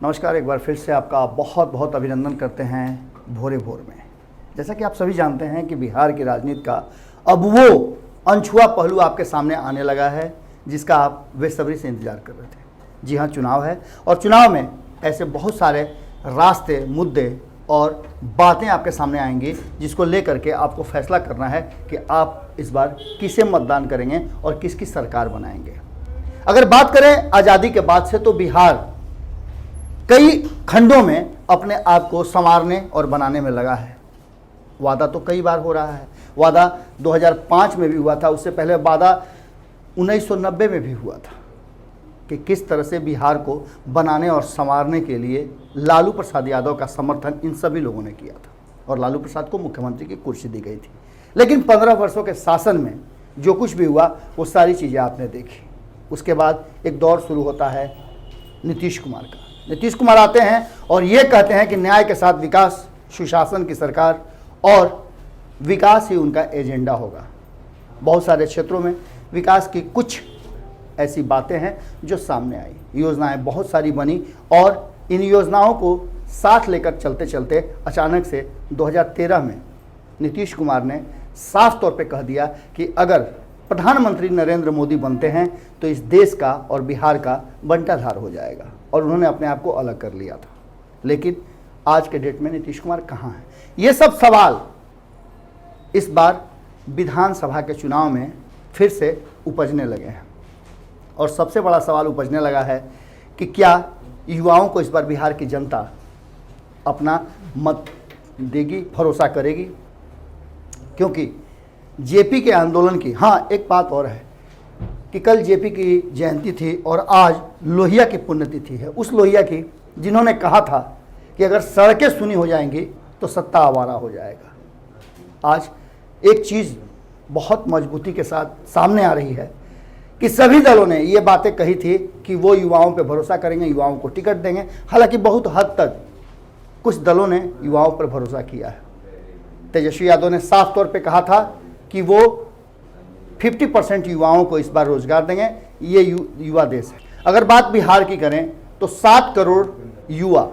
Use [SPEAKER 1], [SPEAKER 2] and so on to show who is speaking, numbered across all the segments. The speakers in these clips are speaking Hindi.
[SPEAKER 1] नमस्कार, एक बार फिर से आपका बहुत बहुत अभिनंदन करते हैं भोरे भोर में। जैसा कि आप सभी जानते हैं कि बिहार की राजनीति का अब वो अनछुआ पहलू आपके सामने आने लगा है जिसका आप बेसब्री से इंतजार कर रहे थे। जी हाँ, चुनाव है और चुनाव में ऐसे बहुत सारे रास्ते, मुद्दे और बातें आपके सामने आएंगी जिसको लेकर के आपको फैसला करना है कि आप इस बार किसे मतदान करेंगे और किसकी सरकार बनाएंगे। अगर बात करें आज़ादी के बाद से तो बिहार कई खंडों में अपने आप को संवारने और बनाने में लगा है। वादा तो कई बार हो रहा है। वादा 2005 में भी हुआ था, उससे पहले वादा 1990 में भी हुआ था कि किस तरह से बिहार को बनाने और संवारने के लिए लालू प्रसाद यादव का समर्थन इन सभी लोगों ने किया था और लालू प्रसाद को मुख्यमंत्री की कुर्सी दी गई थी। लेकिन 15 वर्षों के शासन में जो कुछ भी हुआ वो सारी चीज़ें आपने देखी। उसके बाद एक दौर शुरू होता है नीतीश कुमार का। नीतीश कुमार आते हैं और ये कहते हैं कि न्याय के साथ विकास, सुशासन की सरकार और विकास ही उनका एजेंडा होगा। बहुत सारे क्षेत्रों में विकास की कुछ ऐसी बातें हैं जो सामने आई। योजनाएं बहुत सारी बनी और इन योजनाओं को साथ लेकर चलते चलते अचानक से 2013 में नीतीश कुमार ने साफ तौर पे कह दिया कि अगर प्रधानमंत्री नरेंद्र मोदी बनते हैं तो इस देश का और बिहार का बंटाधार हो जाएगा और उन्होंने अपने आप को अलग कर लिया था। लेकिन आज के डेट में नीतीश कुमार कहाँ हैं? ये सब सवाल इस बार विधानसभा के चुनाव में फिर से उपजने लगे हैं और सबसे बड़ा सवाल उपजने लगा है कि क्या युवाओं को इस बार बिहार की जनता अपना मत देगी, भरोसा करेगी? क्योंकि जेपी के आंदोलन की, हाँ एक बात और है कि कल जेपी की जयंती थी और आज लोहिया की पुण्यतिथि है। उस लोहिया की जिन्होंने कहा था कि अगर सड़कें सुनी हो जाएंगी तो सत्ता आवारा हो जाएगा। आज एक चीज़ बहुत मजबूती के साथ सामने आ रही है कि सभी दलों ने ये बातें कही थी कि वो युवाओं पे भरोसा करेंगे, युवाओं को टिकट देंगे। हालांकि बहुत हद तक कुछ दलों ने युवाओं पर भरोसा किया है। तेजस्वी यादव ने साफ तौर पे कहा था कि वो 50% युवाओं को इस बार रोजगार देंगे। ये युवा देश है। अगर बात बिहार की करें तो 7 करोड़ युवा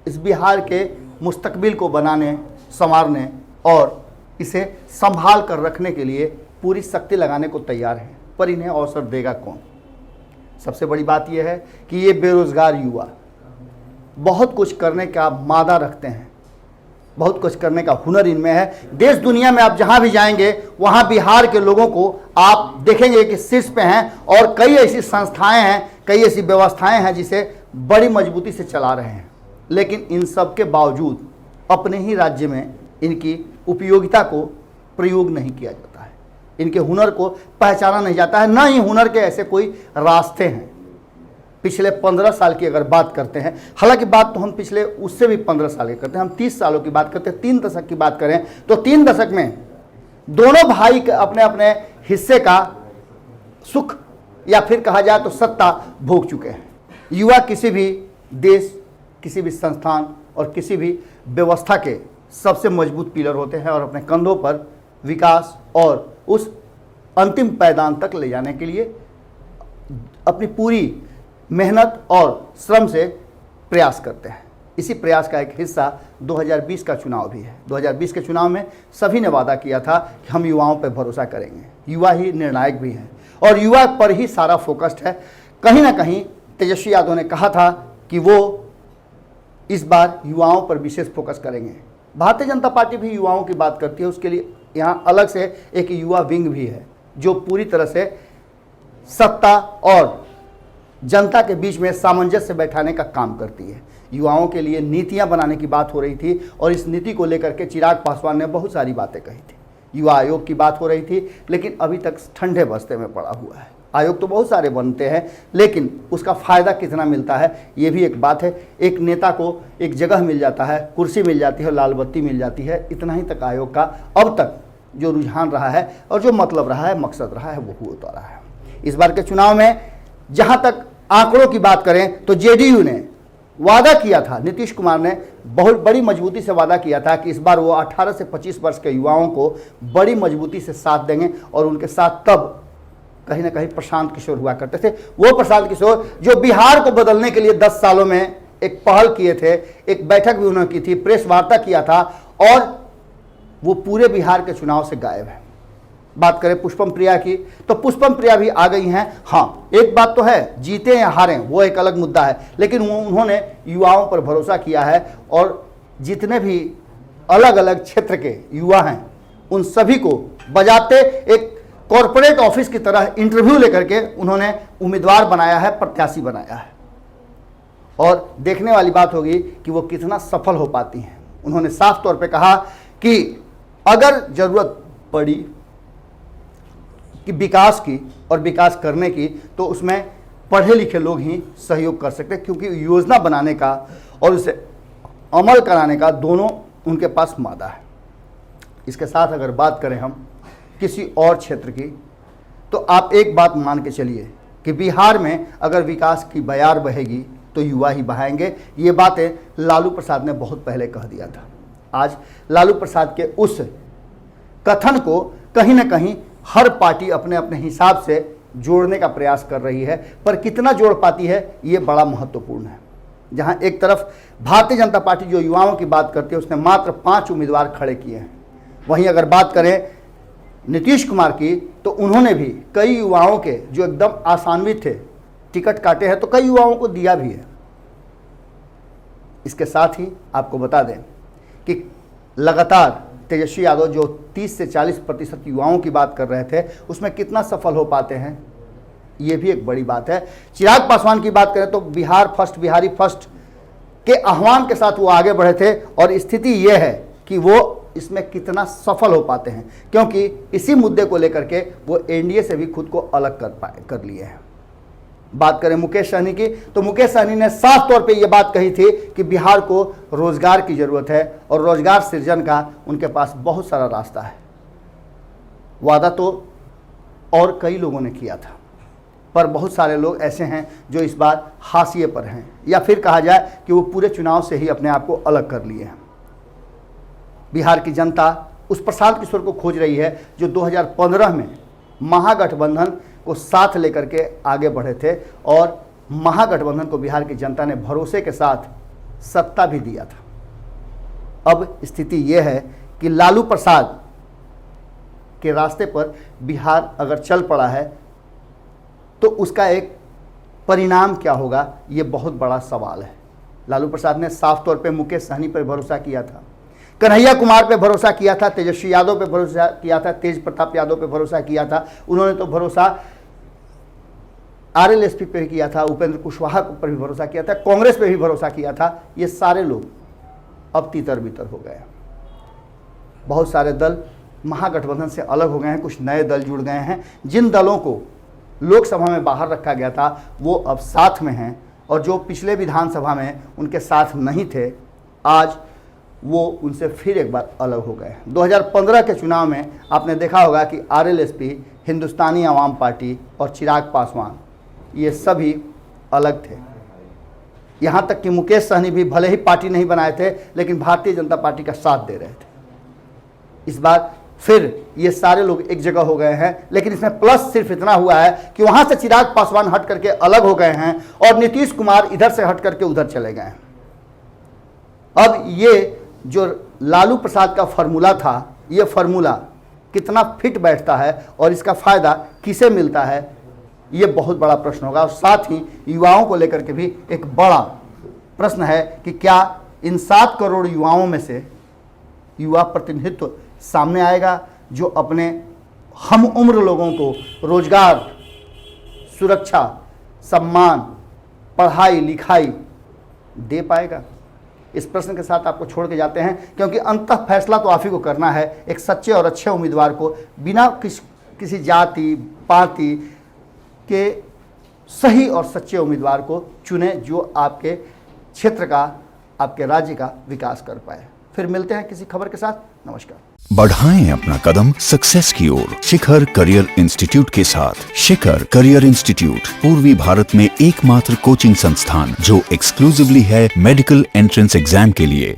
[SPEAKER 1] इस बिहार के मुस्तकबिल को बनाने, संवारने और इसे संभाल कर रखने के लिए पूरी शक्ति लगाने को तैयार हैं। पर इन्हें अवसर देगा कौन? सबसे बड़ी बात यह है कि ये बेरोजगार युवा बहुत कुछ करने का मादा रखते हैं, बहुत कुछ करने का हुनर इनमें है। देश दुनिया में आप जहां भी जाएंगे वहां बिहार के लोगों को आप देखेंगे कि शीर्ष पे हैं और कई ऐसी संस्थाएं हैं, कई ऐसी व्यवस्थाएं हैं जिसे बड़ी मजबूती से चला रहे हैं। लेकिन इन सब के बावजूद अपने ही राज्य में इनकी उपयोगिता को प्रयोग नहीं किया जाता है, इनके हुनर को पहचाना नहीं जाता है, न ही हुनर के ऐसे कोई रास्ते हैं। पिछले 15 साल की अगर बात करते हैं, हालांकि बात तो हम पिछले उससे भी 15 साल की करते हैं, हम 30 सालों की बात करते हैं, 3 दशक की बात करें तो 3 दशक में दोनों भाई अपने अपने हिस्से का सुख या फिर कहा जाए तो सत्ता भोग चुके हैं। युवा किसी भी देश, किसी भी संस्थान और किसी भी व्यवस्था के सबसे मजबूत पिलर होते हैं और अपने कंधों पर विकास और उस अंतिम पायदान तक ले जाने के लिए अपनी पूरी मेहनत और श्रम से प्रयास करते हैं। इसी प्रयास का एक हिस्सा 2020 का चुनाव भी है। 2020 के चुनाव में सभी ने वादा किया था कि हम युवाओं पर भरोसा करेंगे। युवा ही निर्णायक भी हैं और युवा पर ही सारा फोकस्ड है। कहीं ना कहीं तेजस्वी यादव ने कहा था कि वो इस बार युवाओं पर विशेष फोकस करेंगे। भारतीय जनता पार्टी भी युवाओं की बात करती है, उसके लिए यहाँ अलग से एक युवा विंग भी है जो पूरी तरह से सत्ता और जनता के बीच में सामंजस्य बैठाने का काम करती है। युवाओं के लिए नीतियां बनाने की बात हो रही थी और इस नीति को लेकर के चिराग पासवान ने बहुत सारी बातें कही थी। युवा आयोग की बात हो रही थी लेकिन अभी तक ठंडे बस्ते में पड़ा हुआ है। आयोग तो बहुत सारे बनते हैं लेकिन उसका फ़ायदा कितना मिलता है ये भी एक बात है। एक नेता को एक जगह मिल जाता है, कुर्सी मिल जाती है, लाल बत्ती मिल जाती है, इतना ही तक आयोग का अब तक जो रुझान रहा है और जो मतलब रहा है, मकसद रहा है, वो होता रहा है। इस बार के चुनाव में जहाँ तक आंकड़ों की बात करें तो जेडीयू ने वादा किया था, नीतीश कुमार ने बहुत बड़ी मजबूती से वादा किया था कि इस बार वो 18 से 25 वर्ष के युवाओं को बड़ी मजबूती से साथ देंगे और उनके साथ तब कहीं ना कहीं प्रशांत किशोर हुआ करते थे। वो प्रशांत किशोर जो बिहार को बदलने के लिए 10 सालों में एक पहल किए थे, एक बैठक भी उन्होंने की थी, प्रेस वार्ता किया था, और वो पूरे बिहार के चुनाव से गायब है। बात करें पुष्पम प्रिया की, तो पुष्पम प्रिया भी आ गई हैं। हाँ, एक बात तो है, जीते या हारें वो एक अलग मुद्दा है, लेकिन उन्होंने युवाओं पर भरोसा किया है, और जितने भी अलग अलग क्षेत्र के युवा हैं उन सभी को बजाते एक कॉरपोरेट ऑफिस की तरह इंटरव्यू लेकर के उन्होंने उम्मीदवार बनाया है, प्रत्याशी बनाया है। और देखने वाली बात होगी कि वो कितना सफल हो पाती हैं। उन्होंने साफ तौर पे कहा कि अगर जरूरत पड़ी कि विकास की और विकास करने की, तो उसमें पढ़े लिखे लोग ही सहयोग कर सकते हैं, क्योंकि योजना बनाने का और उसे अमल कराने का दोनों उनके पास मादा है। इसके साथ अगर बात करें हम किसी और क्षेत्र की, तो आप एक बात मान के चलिए कि बिहार में अगर विकास की बयार बहेगी तो युवा ही बहाएंगे। ये बातें लालू प्रसाद ने बहुत पहले कह दिया था। आज लालू प्रसाद के उस कथन को कहीं ना कहीं हर पार्टी अपने अपने हिसाब से जोड़ने का प्रयास कर रही है, पर कितना जोड़ पाती है ये बड़ा महत्वपूर्ण है। जहां एक तरफ भारतीय जनता पार्टी जो युवाओं की बात करती है उसने मात्र 5 उम्मीदवार खड़े किए हैं, वहीं अगर बात करें नीतीश कुमार की, तो उन्होंने भी कई युवाओं के जो एकदम आशान्वित थे टिकट काटे हैं, तो कई युवाओं को दिया भी है। इसके साथ ही आपको बता दें कि लगातार तेजस्वी यादव जो 30 से 40% युवाओं की बात कर रहे थे, उसमें कितना सफल हो पाते हैं ये भी एक बड़ी बात है। चिराग पासवान की बात करें तो बिहार फर्स्ट, बिहारी फर्स्ट के आह्वान के साथ वो आगे बढ़े थे, और स्थिति ये है कि वो इसमें कितना सफल हो पाते हैं, क्योंकि इसी मुद्दे को लेकर के वो एनडीए से भी खुद को अलग कर लिए हैं। बात करें मुकेश सहनी की, तो मुकेश सहनी ने साफ तौर पे ये बात कही थी कि बिहार को रोजगार की जरूरत है, और रोजगार सृजन का उनके पास बहुत सारा रास्ता है। वादा तो और कई लोगों ने किया था, पर बहुत सारे लोग ऐसे हैं जो इस बार हाशिए पर हैं, या फिर कहा जाए कि वो पूरे चुनाव से ही अपने आप को अलग कर लिए हैं। बिहार की जनता उस प्रशांत किशोर को खोज रही है जो 2015 में महागठबंधन को साथ लेकर के आगे बढ़े थे, और महागठबंधन को बिहार की जनता ने भरोसे के साथ सत्ता भी दिया था। अब स्थिति यह है कि लालू प्रसाद के रास्ते पर बिहार अगर चल पड़ा है तो उसका एक परिणाम क्या होगा, ये बहुत बड़ा सवाल है। लालू प्रसाद ने साफ तौर पे मुकेश सहनी पर भरोसा किया था, कन्हैया कुमार पे भरोसा किया था, तेजस्वी यादव पे भरोसा किया था, तेज प्रताप यादव पे भरोसा किया था, उन्होंने तो भरोसा आरएलएसपी पे भी किया था, उपेंद्र कुशवाहा पर भी भरोसा किया था, कांग्रेस पे भी भरोसा किया था। ये सारे लोग अब तितर बितर हो गए। बहुत सारे दल महागठबंधन से अलग हो गए हैं, कुछ नए दल जुड़ गए हैं। जिन दलों को लोकसभा में बाहर रखा गया था वो अब साथ में हैं, और जो पिछले विधानसभा में उनके साथ नहीं थे आज वो उनसे फिर एक बार अलग हो गए। 2015 के चुनाव में आपने देखा होगा कि आरएलएसपी, हिंदुस्तानी आवाम पार्टी और चिराग पासवान ये सभी अलग थे। यहाँ तक कि मुकेश सहनी भी भले ही पार्टी नहीं बनाए थे, लेकिन भारतीय जनता पार्टी का साथ दे रहे थे। इस बार फिर ये सारे लोग एक जगह हो गए हैं, लेकिन इसमें प्लस सिर्फ इतना हुआ है कि वहाँ से चिराग पासवान हट करके अलग हो गए हैं, और नीतीश कुमार इधर से हट करके उधर चले गए हैं। अब ये जो लालू प्रसाद का फार्मूला था, ये फार्मूला कितना फिट बैठता है और इसका फ़ायदा किसे मिलता है, ये बहुत बड़ा प्रश्न होगा। और साथ ही युवाओं को लेकर के भी एक बड़ा प्रश्न है कि क्या इन 7 करोड़ युवाओं में से युवा प्रतिनिधित्व सामने आएगा जो अपने हम उम्र लोगों को रोजगार, सुरक्षा, सम्मान, पढ़ाई लिखाई दे पाएगा। इस प्रश्न के साथ आपको छोड़ के जाते हैं, क्योंकि अंततः फैसला तो आप ही को करना है। एक सच्चे और अच्छे उम्मीदवार को बिना किसी जाति पाति के सही और सच्चे उम्मीदवार को चुने जो आपके क्षेत्र का, आपके राज्य का विकास कर पाए। फिर मिलते हैं किसी खबर के साथ। नमस्कार।
[SPEAKER 2] बढ़ाएं अपना कदम सक्सेस की ओर शिखर करियर इंस्टीट्यूट के साथ। शिखर करियर इंस्टीट्यूट पूर्वी भारत में एकमात्र कोचिंग संस्थान जो एक्सक्लूसिवली है मेडिकल एंट्रेंस एग्जाम के लिए।